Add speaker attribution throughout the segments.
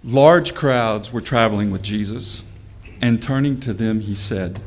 Speaker 1: Large crowds were traveling with Jesus, and turning to them, he said,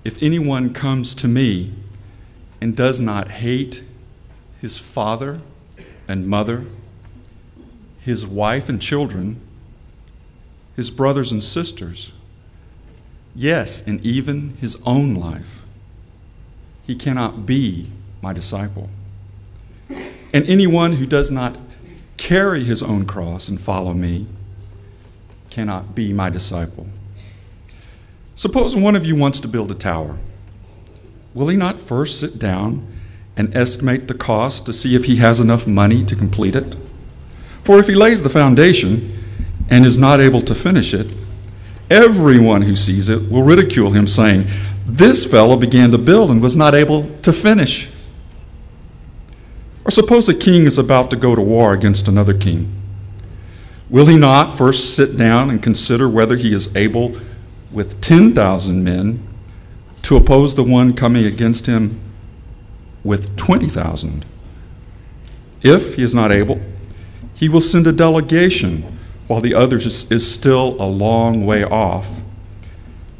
Speaker 1: "If anyone comes to me and does not hate his father and mother, his wife and children, his brothers and sisters, yes, and even his own life, he cannot be my disciple. And anyone who does not carry his own cross and follow me cannot be my disciple. Suppose one of you wants to build a tower. Will he not first sit down and estimate the cost to see if he has enough money to complete it? For if he lays the foundation and is not able to finish it, everyone who sees it will ridicule him, saying, 'This fellow began to build and was not able to finish.' Or suppose a king is about to go to war against another king. Will he not first sit down and consider whether he is able with 10,000 men to oppose the one coming against him with 20,000? If he is not able, he will send a delegation while the other is still a long way off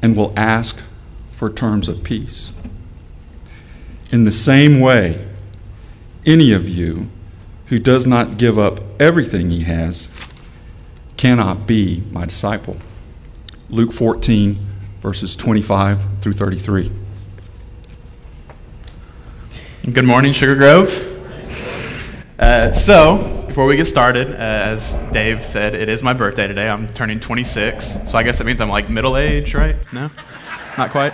Speaker 1: and will ask for terms of peace. In the same way, any of you who does not give up everything he has cannot be my disciple." Luke 14, verses 25 through 33.
Speaker 2: Good morning, Sugar Grove. So, before we get started, as Dave said, it is my birthday today. I'm turning 26, so I guess that means I'm like middle age, right? No? Not quite?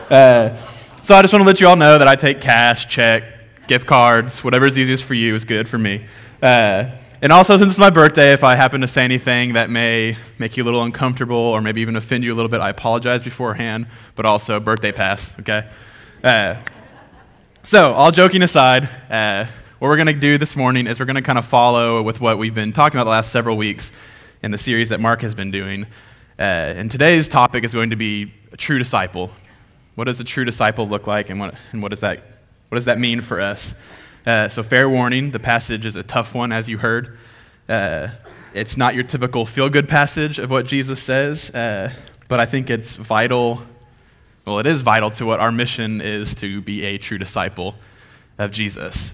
Speaker 2: So I just want to let you all know that I take cash, check, gift cards, whatever's easiest for you is good for me. And also, since it's my birthday, if I happen to say anything that may make you a little uncomfortable or maybe even offend you a little bit, I apologize beforehand, but also birthday pass, okay? So, all joking aside, what we're going to do this morning is we're going to kind of follow with what we've been talking about the last several weeks in the series that Mark has been doing. And today's topic is going to be a true disciple. What does a true disciple look like, and what does that mean for us? So fair warning, the passage is a tough one, as you heard. It's not your typical feel-good passage of what Jesus says, but I think it's vital. Well, it is vital to what our mission is, to be a true disciple of Jesus.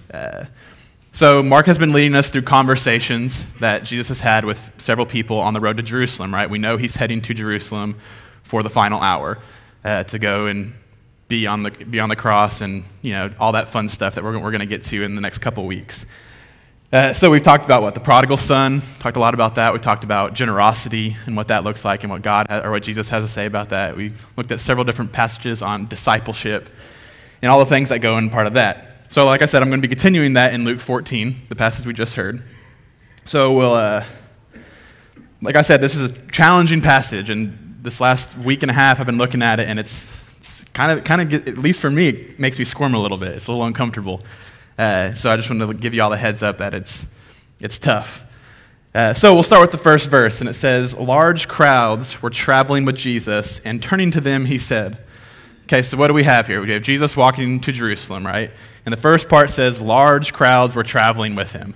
Speaker 2: So Mark has been leading us through conversations that Jesus has had with several people on the road to Jerusalem, right? We know he's heading to Jerusalem for the final hour to go and be on the cross, and all that fun stuff that we're going to get to in the next couple weeks. So we've talked about the prodigal son. Talked a lot about that. We talked about generosity and what that looks like, and what Jesus has to say about that. We looked at several different passages on discipleship and all the things that go in part of that. So, like I said, I'm going to be continuing that in Luke 14, the passage we just heard. So like I said, this is a challenging passage, and this last week and a half I've been looking at it, and it's kind of, at least for me, it makes me squirm a little bit. It's a little uncomfortable. So I just wanted to give you all the heads up that it's tough. So we'll start with the first verse, and it says, "Large crowds were traveling with Jesus, and turning to them, he said." Okay, so what do we have here? We have Jesus walking to Jerusalem, right? And the first part says, large crowds were traveling with him.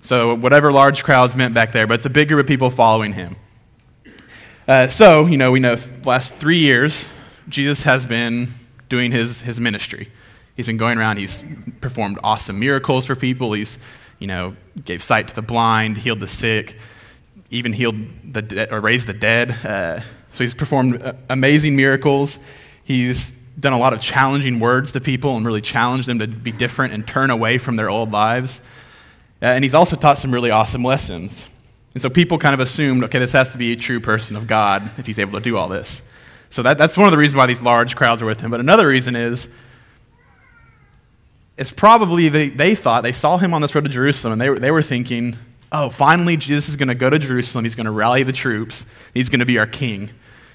Speaker 2: So whatever large crowds meant back there, but it's a big group of people following him. So, we know the last 3 years, Jesus has been doing his ministry. He's been going around, he's performed awesome miracles for people, he's, gave sight to the blind, healed the sick, even healed the dead, or raised the dead. So he's performed amazing miracles. He's done a lot of challenging words to people and really challenged them to be different and turn away from their old lives. And he's also taught some really awesome lessons. And so people kind of assumed, okay, this has to be a true person of God if he's able to do all this. So that's one of the reasons why these large crowds are with him. But another reason is, it's probably they thought, they saw him on this road to Jerusalem, and they were thinking, oh, finally Jesus is going to go to Jerusalem, he's going to rally the troops, he's going to be our king,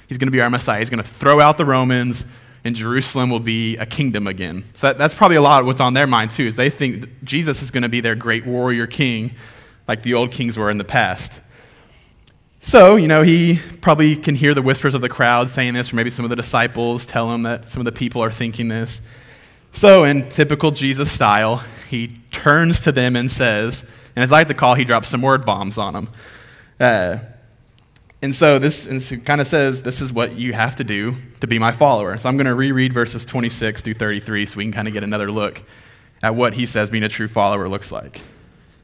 Speaker 2: he's going to be our Messiah, he's going to throw out the Romans, and Jerusalem will be a kingdom again. So that's probably a lot of what's on their mind too, is they think that Jesus is going to be their great warrior king, like the old kings were in the past. So, he probably can hear the whispers of the crowd saying this, or maybe some of the disciples tell him that some of the people are thinking this. So, in typical Jesus style, he turns to them and says, and as I like to call, he drops some word bombs on them. And so this kind of says this is what you have to do to be my follower. So I'm going to reread verses 26 through 33 so we can kind of get another look at what he says being a true follower looks like.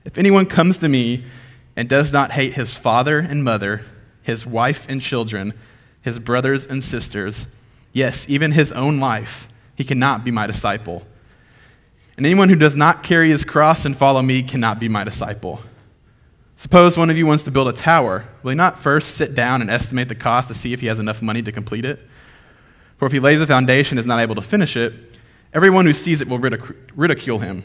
Speaker 2: If anyone comes to me and does not hate his father and mother, his wife and children, his brothers and sisters, yes, even his own life, he cannot be my disciple. And anyone who does not carry his cross and follow me cannot be my disciple. Suppose one of you wants to build a tower. Will he not first sit down and estimate the cost to see if he has enough money to complete it? For if he lays a foundation and is not able to finish it, everyone who sees it will ridicule him,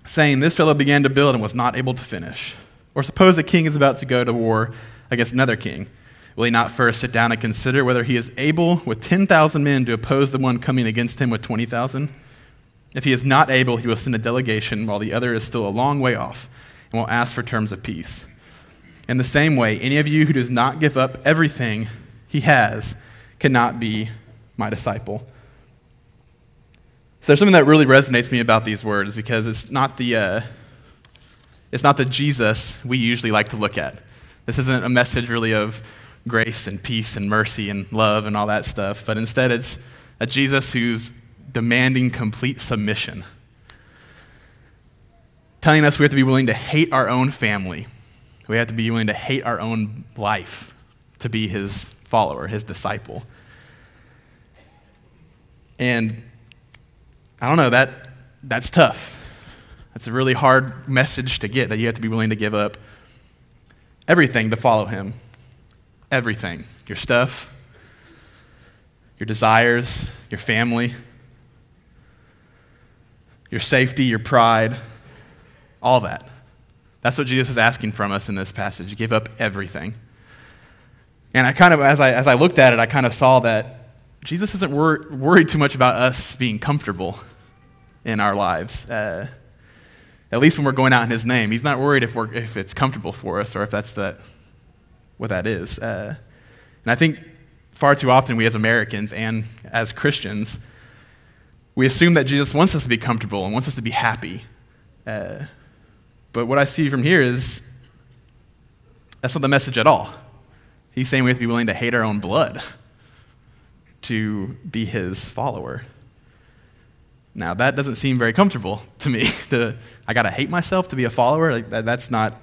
Speaker 2: saying, "This fellow began to build and was not able to finish." Or suppose a king is about to go to war against another king. Will he not first sit down and consider whether he is able with 10,000 men to oppose the one coming against him with 20,000? If he is not able, he will send a delegation while the other is still a long way off, and will ask for terms of peace. In the same way, any of you who does not give up everything he has cannot be my disciple. So there's something that really resonates with me about these words because it's not the Jesus we usually like to look at. This isn't a message really of grace and peace and mercy and love and all that stuff, but instead it's a Jesus who's demanding complete submission, telling us we have to be willing to hate our own family. We have to be willing to hate our own life to be his follower, his disciple. And I don't know, that's tough. That's a really hard message to get, that you have to be willing to give up everything to follow him. Everything. Your stuff, your desires, your family, your safety, your pride, all that. That's what Jesus is asking from us in this passage. Give up everything. And I kind of, as I looked at it, I kind of saw that Jesus isn't worried too much about us being comfortable in our lives. At least when we're going out in his name. He's not worried if it's comfortable for us or if that's what that is. And I think far too often we as Americans and as Christians, we assume that Jesus wants us to be comfortable and wants us to be happy. But what I see from here is that's not the message at all. He's saying we have to be willing to hate our own blood to be his follower. Now, that doesn't seem very comfortable to me. I got to hate myself to be a follower? Like that's not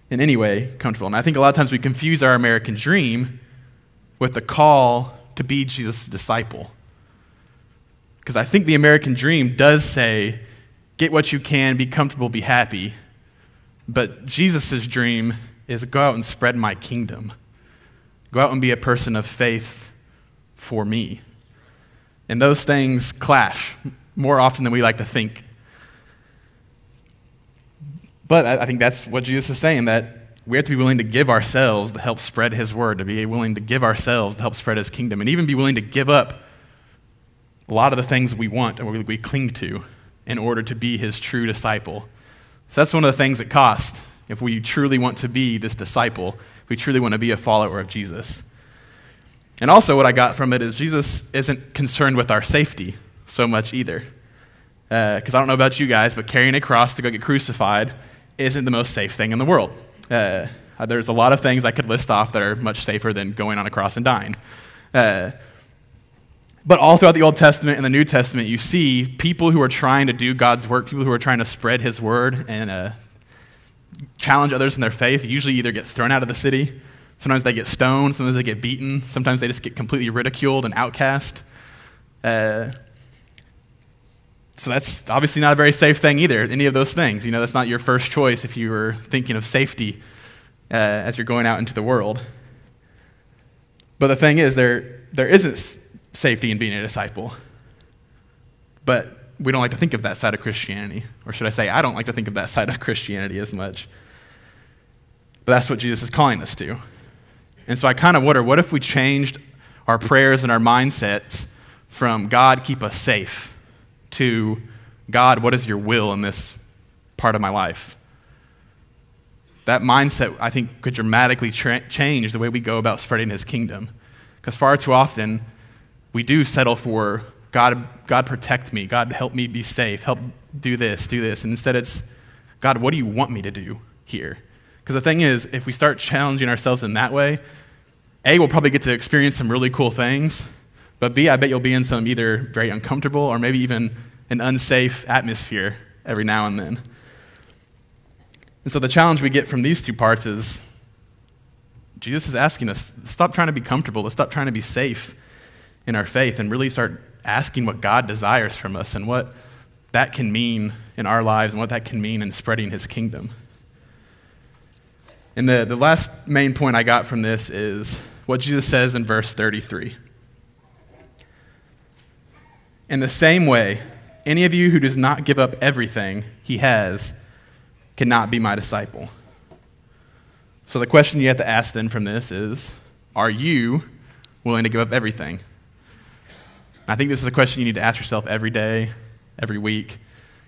Speaker 2: in any way comfortable. And I think a lot of times we confuse our American dream with the call to be Jesus' disciple. Because I think the American dream does say, get what you can, be comfortable, be happy. But Jesus' dream is go out and spread my kingdom. Go out and be a person of faith for me. And those things clash more often than we like to think. But I think that's what Jesus is saying, that we have to be willing to give ourselves to help spread his word, to be willing to give ourselves to help spread his kingdom, and even be willing to give up a lot of the things we want and we cling to in order to be his true disciple. So that's one of the things that costs if we truly want to be this disciple, if we truly want to be a follower of Jesus. And also what I got from it is Jesus isn't concerned with our safety so much either. Because I don't know about you guys, but carrying a cross to go get crucified isn't the most safe thing in the world. There's a lot of things I could list off that are much safer than going on a cross and dying. But all throughout the Old Testament and the New Testament, you see people who are trying to do God's work, people who are trying to spread his word and challenge others in their faith, usually either get thrown out of the city, sometimes they get stoned, sometimes they get beaten, sometimes they just get completely ridiculed and outcast. So that's obviously not a very safe thing either, any of those things. You know, that's not your first choice if you were thinking of safety as you're going out into the world. But the thing is, there isn't safety in being a disciple. But we don't like to think of that side of Christianity. Or should I say, I don't like to think of that side of Christianity as much. But that's what Jesus is calling us to. And so I kind of wonder, what if we changed our prayers and our mindsets from God, keep us safe, to God, what is your will in this part of my life? That mindset, I think, could dramatically change the way we go about spreading his kingdom. Because far too often, we do settle for, God protect me, God help me be safe, help do this. And instead it's, God, what do you want me to do here? Because the thing is, if we start challenging ourselves in that way, A, we'll probably get to experience some really cool things, but B, I bet you'll be in some either very uncomfortable or maybe even an unsafe atmosphere every now and then. And so the challenge we get from these two parts is Jesus is asking us, stop trying to be comfortable, let's stop trying to be safe in our faith and really start asking what God desires from us and what that can mean in our lives and what that can mean in spreading his kingdom. And the last main point I got from this is what Jesus says in verse 33. In the same way, any of you who does not give up everything he has cannot be my disciple. So the question you have to ask then from this is, are you willing to give up everything? I think this is a question you need to ask yourself every day, every week,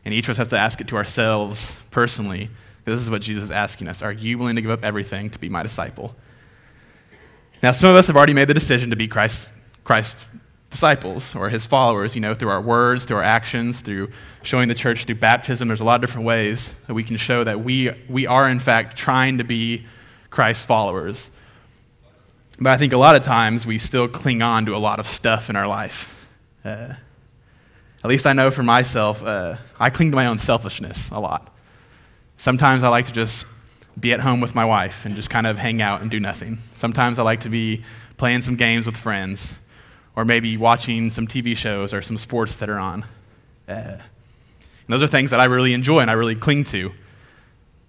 Speaker 2: and each of us has to ask it to ourselves personally. This is what Jesus is asking us. Are you willing to give up everything to be my disciple? Now, some of us have already made the decision to be Christ's disciples or his followers, through our words, through our actions, through showing the church through baptism. There's a lot of different ways that we can show that we are, in fact, trying to be Christ's followers. But I think a lot of times we still cling on to a lot of stuff in our life. At least I know for myself, I cling to my own selfishness a lot. Sometimes I like to just be at home with my wife and just kind of hang out and do nothing. Sometimes I like to be playing some games with friends or maybe watching some TV shows or some sports that are on. And those are things that I really enjoy and I really cling to.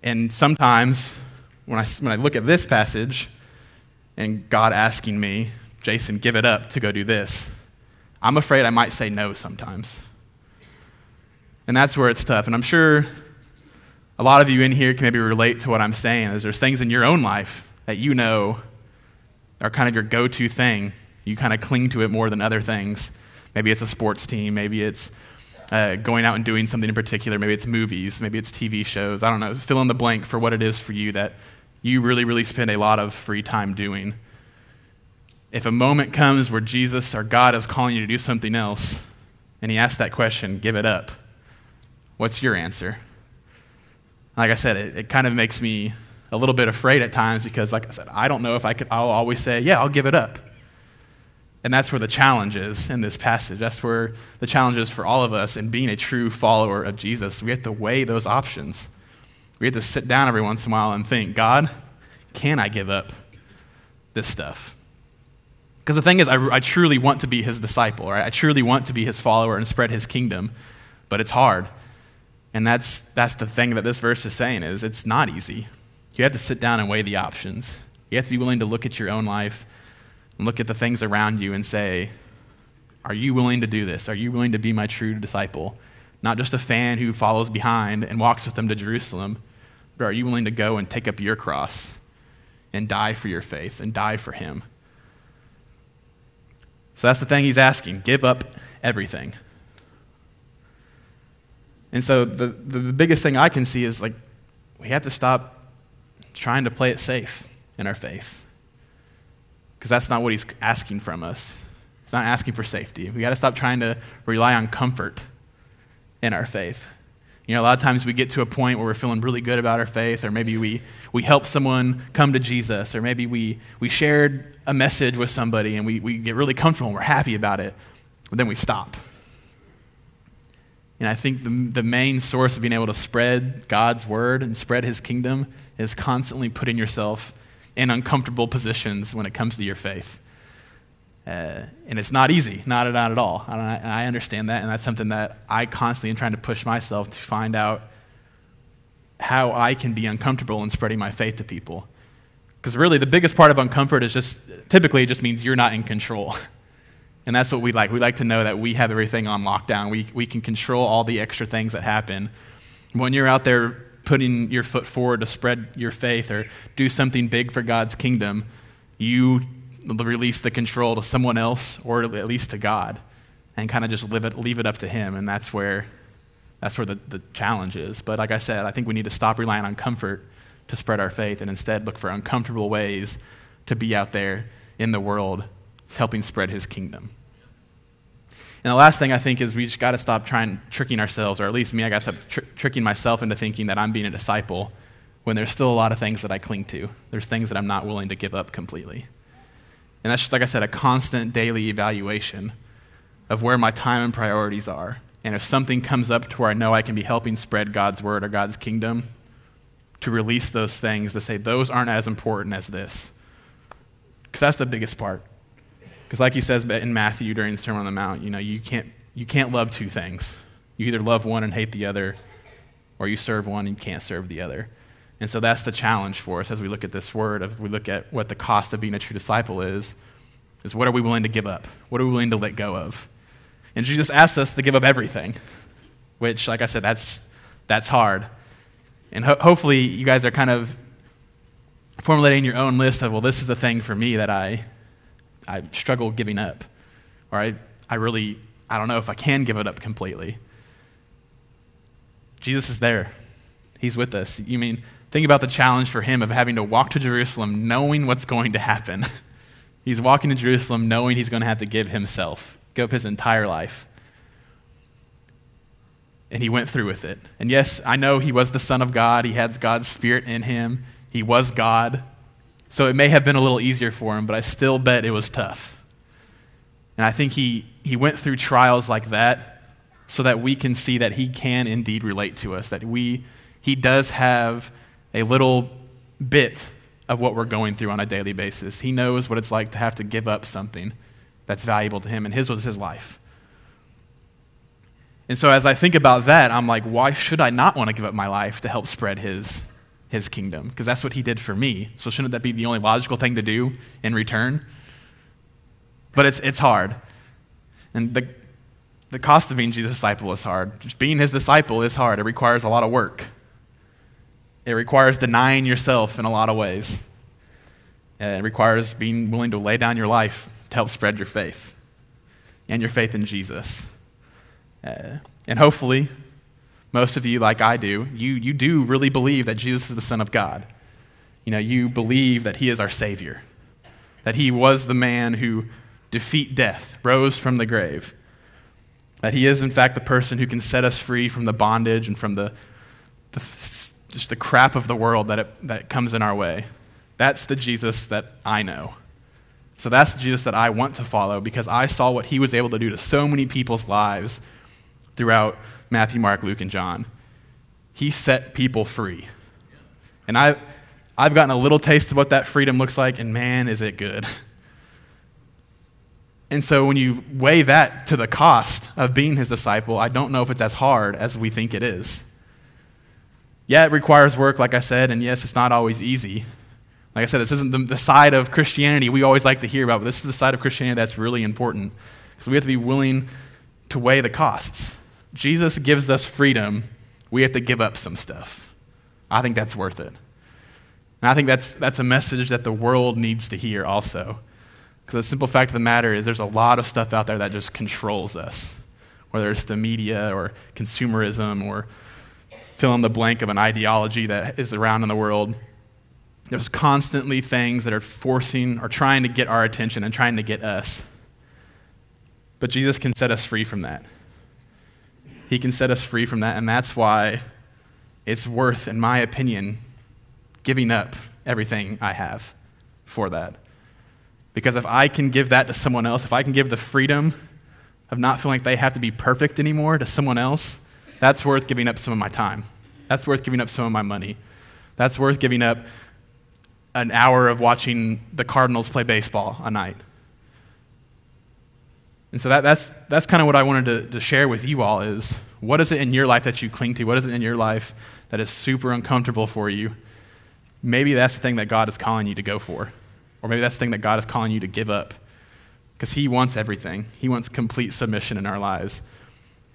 Speaker 2: And sometimes when I look at this passage and God asking me, Jason, give it up to go do this, I'm afraid I might say no sometimes. And that's where it's tough. And I'm sure a lot of you in here can maybe relate to what I'm saying. Is there's things in your own life that are kind of your go-to thing. You kind of cling to it more than other things. Maybe it's a sports team. Maybe it's going out and doing something in particular. Maybe it's movies. Maybe it's TV shows. I don't know. Fill in the blank for what it is for you that you really, really spend a lot of free time doing. If a moment comes where Jesus or God is calling you to do something else, and he asks that question, give it up, what's your answer? Like I said, it kind of makes me a little bit afraid at times because, like I said, I don't know if I'll always say, yeah, I'll give it up. And that's where the challenge is in this passage. That's where the challenge is for all of us in being a true follower of Jesus. We have to weigh those options. We have to sit down every once in a while and think, God, can I give up this stuff? Because the thing is, I truly want to be his disciple, right? I truly want to be his follower and spread his kingdom, but it's hard. And that's the thing that this verse is saying is it's not easy. You have to sit down and weigh the options. You have to be willing to look at your own life and look at the things around you and say, are you willing to do this? Are you willing to be my true disciple? Not just a fan who follows behind and walks with them to Jerusalem, but are you willing to go and take up your cross and die for your faith and die for him? So that's the thing he's asking. Give up everything. And so the biggest thing I can see is we have to stop trying to play it safe in our faith. Because that's not what he's asking from us. He's not asking for safety. We got to stop trying to rely on comfort in our faith. A lot of times we get to a point where we're feeling really good about our faith, or maybe we help someone come to Jesus, or maybe we shared a message with somebody and we get really comfortable and we're happy about it, but then we stop. And I think the main source of being able to spread God's word and spread his kingdom is constantly putting yourself in uncomfortable positions when it comes to your faith. And it's not easy, not at all. And I understand that, and that's something that I constantly am trying to push myself to find out how I can be uncomfortable in spreading my faith to people. Because really, the biggest part of uncomfort is typically it just means you're not in control. And that's what we like. We like to know that we have everything on lockdown. We can control all the extra things that happen. When you're out there putting your foot forward to spread your faith or do something big for God's kingdom, you release the control to someone else or at least to God and kind of just leave it up to him. And that's where the challenge is. But like I said, I think we need to stop relying on comfort to spread our faith and instead look for uncomfortable ways to be out there in the world helping spread his kingdom. And the last thing I think is we just got to stop tricking ourselves, or at least me, I got to stop tricking myself into thinking that I'm being a disciple when there's still a lot of things that I cling to. There's things that I'm not willing to give up completely. And that's just, like I said, a constant daily evaluation of where my time and priorities are. And if something comes up to where I know I can be helping spread God's word or God's kingdom, to release those things, to say those aren't as important as this. Because that's the biggest part. Because like he says in Matthew during the Sermon on the Mount, you can't love two things. You either love one and hate the other, or you serve one and you can't serve the other. And so that's the challenge for us as we look at this word, as we look at what the cost of being a true disciple is what are we willing to give up? What are we willing to let go of? And Jesus asks us to give up everything, which, like I said, that's hard. And hopefully you guys are kind of formulating your own list of, well, this is the thing for me that I struggle giving up. Or I don't know if I can give it up completely. Jesus is there. He's with us. Think about the challenge for him of having to walk to Jerusalem knowing what's going to happen. He's walking to Jerusalem knowing he's going to have to give up his entire life. And he went through with it. And yes, I know he was the Son of God. He had God's Spirit in him. He was God. So it may have been a little easier for him, but I still bet it was tough. And I think he went through trials like that so that we can see that he can indeed relate to us, that he does have a little bit of what we're going through on a daily basis. He knows what it's like to have to give up something that's valuable to him, and his was his life. And so as I think about that, I'm like, why should I not want to give up my life to help spread his kingdom? Because that's what he did for me. So shouldn't that be the only logical thing to do in return? But it's hard. And the cost of being Jesus' disciple is hard. Just being his disciple is hard. It requires a lot of work. It requires denying yourself in a lot of ways. It requires being willing to lay down your life to help spread your faith and your faith in Jesus. And hopefully, most of you, like I do, you do really believe that Jesus is the Son of God. You believe that he is our Savior, that he was the man who defeated death, rose from the grave, that he is, in fact, the person who can set us free from the bondage and from just the crap of the world that comes in our way. That's the Jesus that I know. So that's the Jesus that I want to follow because I saw what he was able to do to so many people's lives throughout Matthew, Mark, Luke, and John. He set people free. And I've gotten a little taste of what that freedom looks like, and man, is it good. And so when you weigh that to the cost of being his disciple, I don't know if it's as hard as we think it is. Yeah, it requires work, like I said, and yes, it's not always easy. Like I said, this isn't the side of Christianity we always like to hear about, but this is the side of Christianity that's really important. Because we have to be willing to weigh the costs. Jesus gives us freedom. We have to give up some stuff. I think that's worth it. And I think that's a message that the world needs to hear also. Because the simple fact of the matter is there's a lot of stuff out there that just controls us. Whether it's the media or consumerism or fill in the blank of an ideology that is around in the world. There's constantly things that are forcing or trying to get our attention and trying to get us. But Jesus can set us free from that. He can set us free from that, and that's why it's worth, in my opinion, giving up everything I have for that. Because if I can give that to someone else, if I can give the freedom of not feeling like they have to be perfect anymore to someone else, that's worth giving up some of my time. That's worth giving up some of my money. That's worth giving up an hour of watching the Cardinals play baseball a night. And so that's kind of what I wanted to share with you all is, what is it in your life that you cling to? What is it in your life that is super uncomfortable for you? Maybe that's the thing that God is calling you to go for. Or maybe that's the thing that God is calling you to give up. Because he wants everything. He wants complete submission in our lives.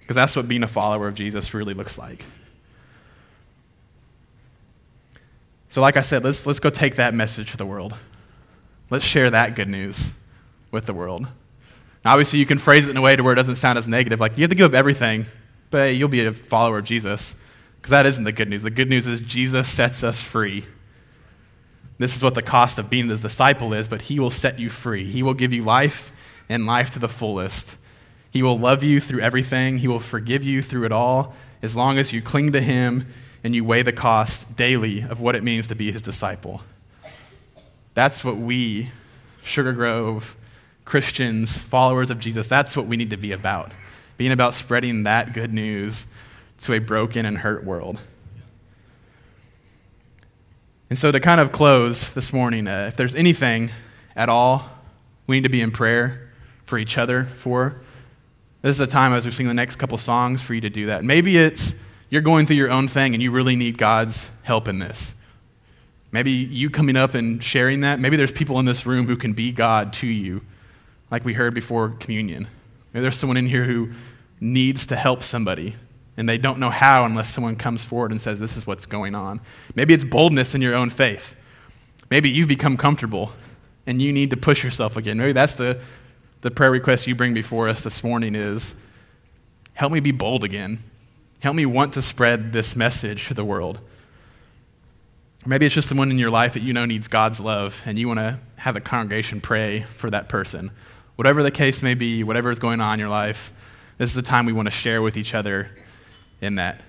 Speaker 2: Because that's what being a follower of Jesus really looks like. So like I said, let's go take that message to the world. Let's share that good news with the world. Now, obviously, you can phrase it in a way to where it doesn't sound as negative, like you have to give up everything, but hey, you'll be a follower of Jesus. Because that isn't the good news. The good news is Jesus sets us free. This is what the cost of being his disciple is, but he will set you free. He will give you life and life to the fullest. He will love you through everything. He will forgive you through it all as long as you cling to him and you weigh the cost daily of what it means to be his disciple. That's what we, Sugar Grove, Christians, followers of Jesus, that's what we need to be about. Being about spreading that good news to a broken and hurt world. And so to kind of close this morning, if there's anything at all we need to be in prayer for each other for, this is a time as we sing the next couple songs for you to do that. Maybe it's you're going through your own thing and you really need God's help in this. Maybe you coming up and sharing that. Maybe there's people in this room who can be God to you, like we heard before communion. Maybe there's someone in here who needs to help somebody, and they don't know how unless someone comes forward and says, this is what's going on. Maybe it's boldness in your own faith. Maybe you've become comfortable, and you need to push yourself again. Maybe that's the prayer request you bring before us this morning is, help me be bold again. Help me want to spread this message to the world. Or maybe it's just the one in your life that you know needs God's love, and you want to have the congregation pray for that person. Whatever the case may be, whatever is going on in your life, this is the time we want to share with each other in that.